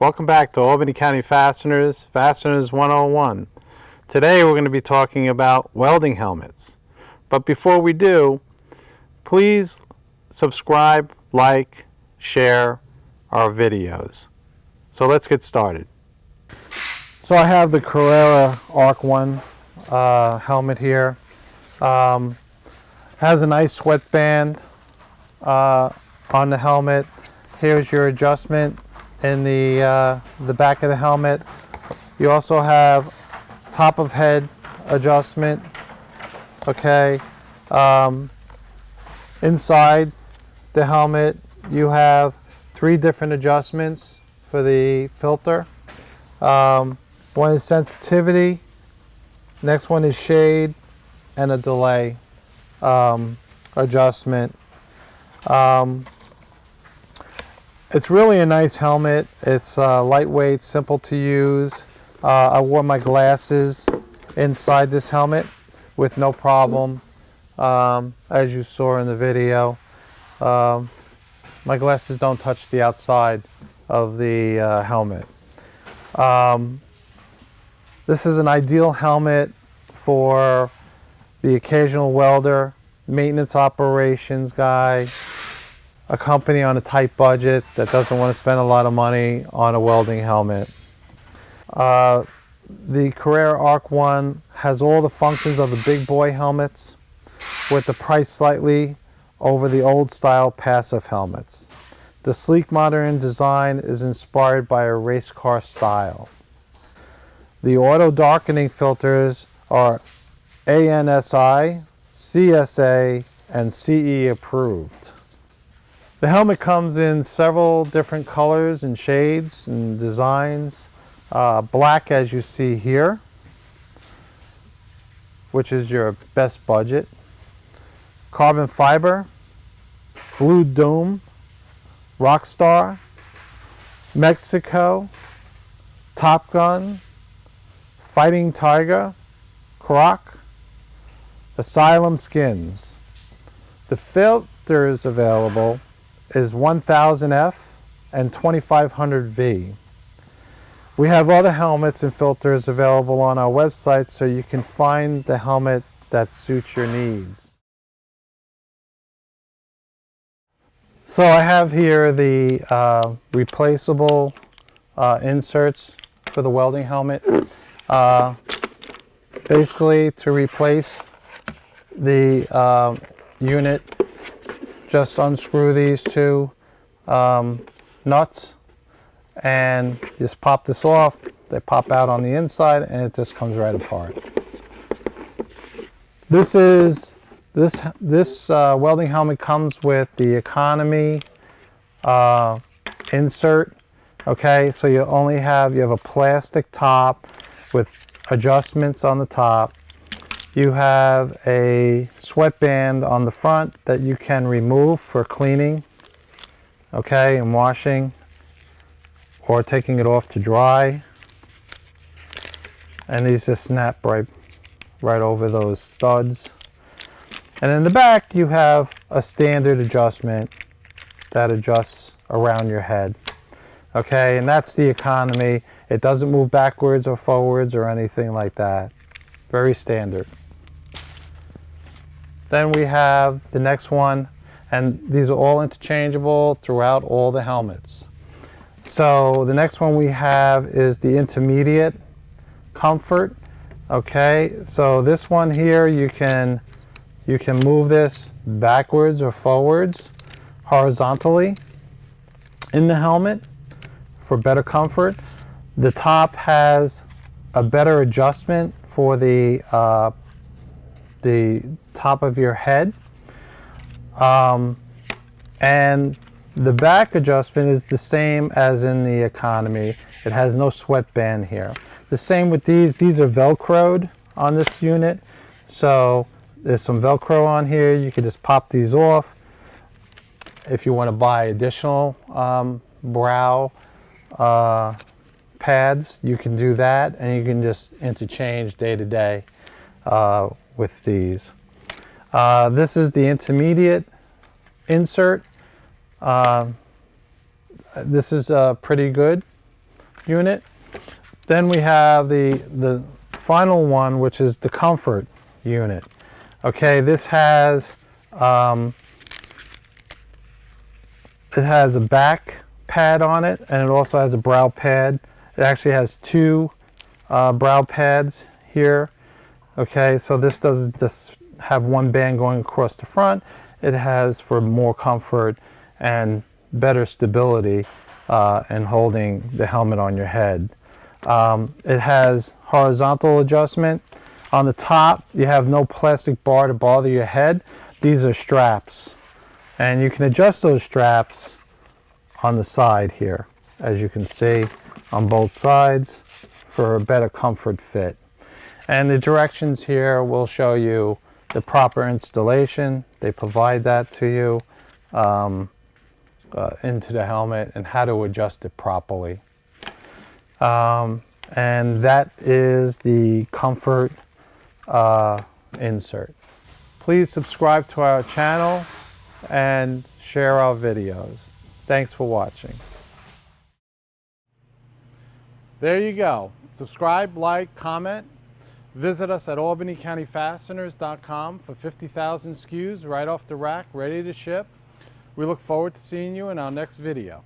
Welcome back to Albany County Fasteners, Fasteners 101. Today we're going to be talking about welding helmets. But before we do, please subscribe, like, share our videos. So let's get started. So I have the Carrera ArcOne helmet here. Has a nice sweatband on the helmet. Here's your adjustment in the back of the helmet. You also have top of head adjustment. Okay. Inside the helmet you have 3 different adjustments for the filter. One is sensitivity, next one is shade, and a delay adjustment. It's really a nice helmet. It's lightweight, simple to use. I wore my glasses inside this helmet with no problem, as you saw in the video. My glasses don't touch the outside of the helmet. This is an ideal helmet for the occasional welder, maintenance operations guy, a company on a tight budget that doesn't want to spend a lot of money on a welding helmet. The Carrera ArcOne has all the functions of the big boy helmets, with the price slightly over the old style passive helmets. The sleek modern design is inspired by a race car style. The auto-darkening filters are ANSI, CSA, and CE approved. The helmet comes in several different colors and shades and designs. Black, as you see here, which is your best budget. Carbon fiber, Blue Doom, Rockstar, Mexico, Top Gun, Fighting Tiger, Croc, Asylum Skins. The filters available is 1000F and 2500V. We have other helmets and filters available on our website, so you can find the helmet that suits your needs. So I have here the replaceable inserts for the welding helmet. Basically, to replace the unit, just unscrew these 2 nuts and just pop this off. They pop out on the inside and it just comes right apart. This welding helmet comes with the economy insert. Okay, so you have a plastic top with adjustments on the top. You have a sweatband on the front that you can remove for cleaning, okay, and washing, or taking it off to dry. And these just snap right over those studs. And in the back you have a standard adjustment that adjusts around your head. Okay, and that's the economy. It doesn't move backwards or forwards or anything like that. Very standard. Then we have the next one, and these are all interchangeable throughout all the helmets. So the next one we have is the intermediate comfort. Okay, so this one here, you can move this backwards or forwards horizontally in the helmet for better comfort. The top has a better adjustment for the top of your head, and the back adjustment is the same as in the economy. It has no sweatband here. The same with these are velcroed on this unit, so there's some velcro on here. You can just pop these off. If you want to buy additional brow pads, you can do that, and you can just interchange day to day with these. This is the intermediate insert. This is pretty good. unit. Then we have the final one, which is the comfort unit. Okay, this has it has a back pad on it, and it also has a brow pad. It actually has two brow pads here. Okay, so this doesn't just have one band going across the front. It has for more comfort and better stability in holding the helmet on your head. It has horizontal adjustment. On the top, you have no plastic bar to bother your head. These are straps, and you can adjust those straps on the side here, as you can see, on both sides for a better comfort fit. And the directions here will show you the proper installation. They provide that to you into the helmet and how to adjust it properly. And that is the comfort insert. Please subscribe to our channel and share our videos. Thanks for watching. There you go. Subscribe, like, comment. Visit us at albanycountyfasteners.com for 50,000 SKUs right off the rack, ready to ship. We look forward to seeing you in our next video.